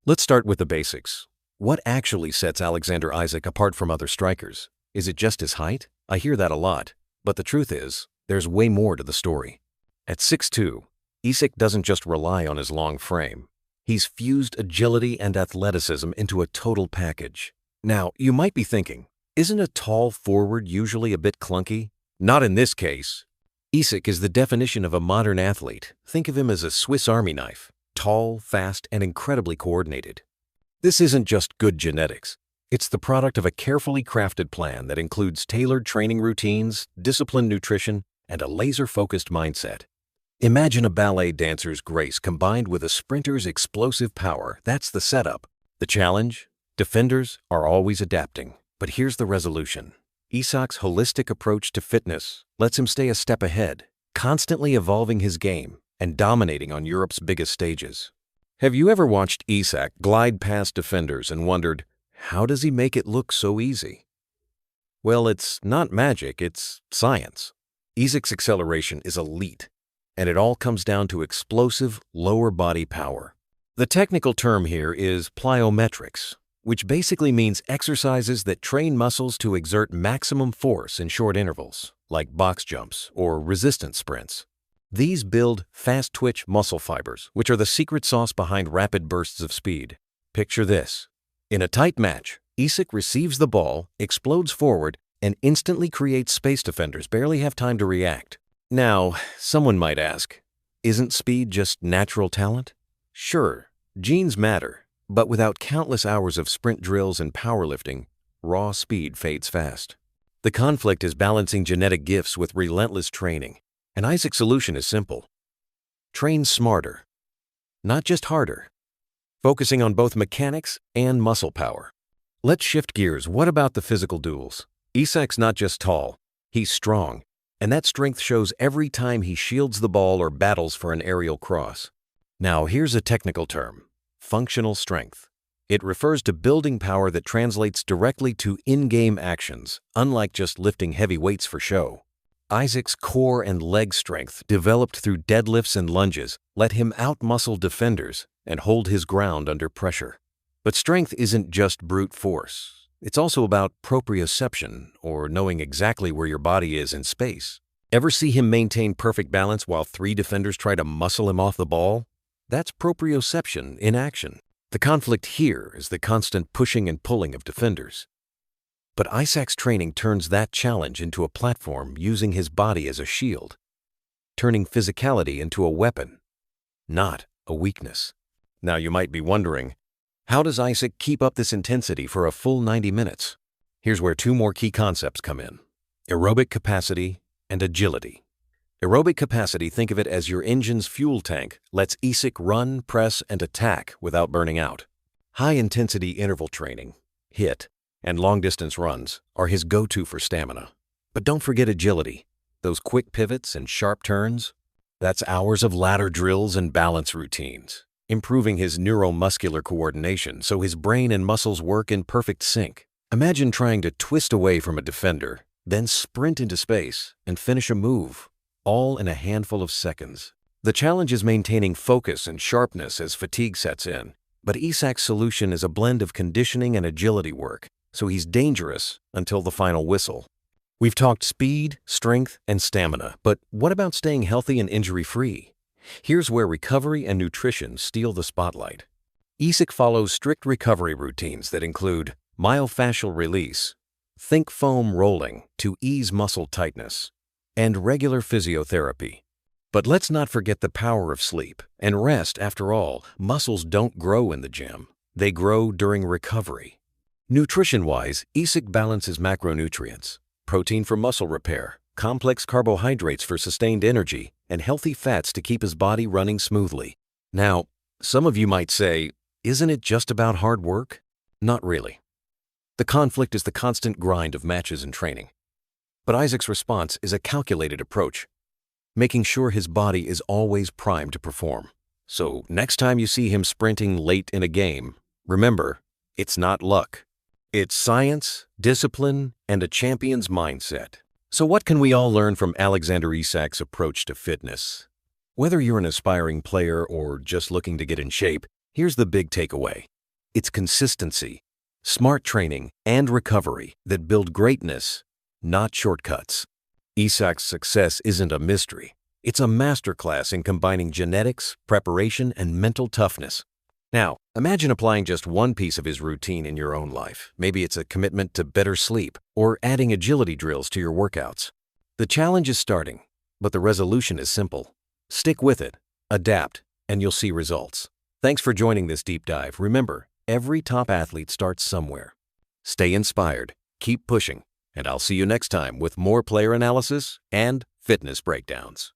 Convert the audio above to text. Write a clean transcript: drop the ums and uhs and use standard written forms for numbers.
Let's start with the basics. What actually sets Alexander Isak apart from other strikers? Is it just his height? I hear that a lot. But the truth is, there's way more to the story. At 6'2", Isak doesn't just rely on his long frame. He's fused agility and athleticism into a total package. Now, you might be thinking, isn't a tall forward usually a bit clunky? Not in this case. Isak is the definition of a modern athlete. Think of him as a Swiss Army knife, tall, fast, and incredibly coordinated. This isn't just good genetics. It's the product of a carefully crafted plan that includes tailored training routines, disciplined nutrition, and a laser-focused mindset. Imagine a ballet dancer's grace combined with a sprinter's explosive power. That's the setup. The challenge? Defenders are always adapting. But here's the resolution. Isak's holistic approach to fitness lets him stay a step ahead, constantly evolving his game and dominating on Europe's biggest stages. Have you ever watched Isak glide past defenders and wondered, how does he make it look so easy? Well, it's not magic, it's science. Isak's acceleration is elite, and it all comes down to explosive lower body power. The technical term here is plyometrics, which basically means exercises that train muscles to exert maximum force in short intervals, like box jumps or resistance sprints. These build fast-twitch muscle fibers, which are the secret sauce behind rapid bursts of speed. Picture this. In a tight match, Isak receives the ball, explodes forward, and instantly creates space defenders barely have time to react. Now, someone might ask, isn't speed just natural talent? Sure, genes matter, but without countless hours of sprint drills and powerlifting, raw speed fades fast. The conflict is balancing genetic gifts with relentless training, and Isak's solution is simple. Train smarter, not just harder, focusing on both mechanics and muscle power. Let's shift gears. What about the physical duels? Isak's not just tall, he's strong, and that strength shows every time he shields the ball or battles for an aerial cross. Now, here's a technical term, functional strength. It refers to building power that translates directly to in-game actions, unlike just lifting heavy weights for show. Isak's core and leg strength, developed through deadlifts and lunges, let him outmuscle defenders and hold his ground under pressure. But strength isn't just brute force. It's also about proprioception, or knowing exactly where your body is in space. Ever see him maintain perfect balance while 3 defenders try to muscle him off the ball? That's proprioception in action. The conflict here is the constant pushing and pulling of defenders. But Isak's training turns that challenge into a platform, using his body as a shield, turning physicality into a weapon, not a weakness. Now you might be wondering, how does Isak keep up this intensity for a full 90 minutes? Here's where 2 more key concepts come in: aerobic capacity and agility. Aerobic capacity, think of it as your engine's fuel tank, lets Isak run, press, and attack without burning out. High-intensity interval training, HIIT, and long-distance runs are his go-to for stamina. But don't forget agility. Those quick pivots and sharp turns, that's hours of ladder drills and balance routines, improving his neuromuscular coordination so his brain and muscles work in perfect sync. Imagine trying to twist away from a defender, then sprint into space and finish a move, all in a handful of seconds. The challenge is maintaining focus and sharpness as fatigue sets in. But Isak's solution is a blend of conditioning and agility work, so he's dangerous until the final whistle. We've talked speed, strength, and stamina, but what about staying healthy and injury-free? Here's where recovery and nutrition steal the spotlight. Isak follows strict recovery routines that include myofascial release, think foam rolling to ease muscle tightness, and regular physiotherapy. But let's not forget the power of sleep and rest. After all, muscles don't grow in the gym. They grow during recovery. Nutrition-wise, Isak balances macronutrients, protein for muscle repair, complex carbohydrates for sustained energy, and healthy fats to keep his body running smoothly. Now, some of you might say, isn't it just about hard work? Not really. The conflict is the constant grind of matches and training. But Isak's response is a calculated approach, making sure his body is always primed to perform. So next time you see him sprinting late in a game, remember, it's not luck. It's science, discipline, and a champion's mindset. So what can we all learn from Alexander Isak's approach to fitness? Whether you're an aspiring player or just looking to get in shape, here's the big takeaway. It's consistency, smart training, and recovery that build greatness, not shortcuts. Isak's success isn't a mystery. It's a masterclass in combining genetics, preparation, and mental toughness. Now, imagine applying just one piece of his routine in your own life. Maybe it's a commitment to better sleep or adding agility drills to your workouts. The challenge is starting, but the resolution is simple. Stick with it, adapt, and you'll see results. Thanks for joining this deep dive. Remember, every top athlete starts somewhere. Stay inspired, keep pushing, and I'll see you next time with more player analysis and fitness breakdowns.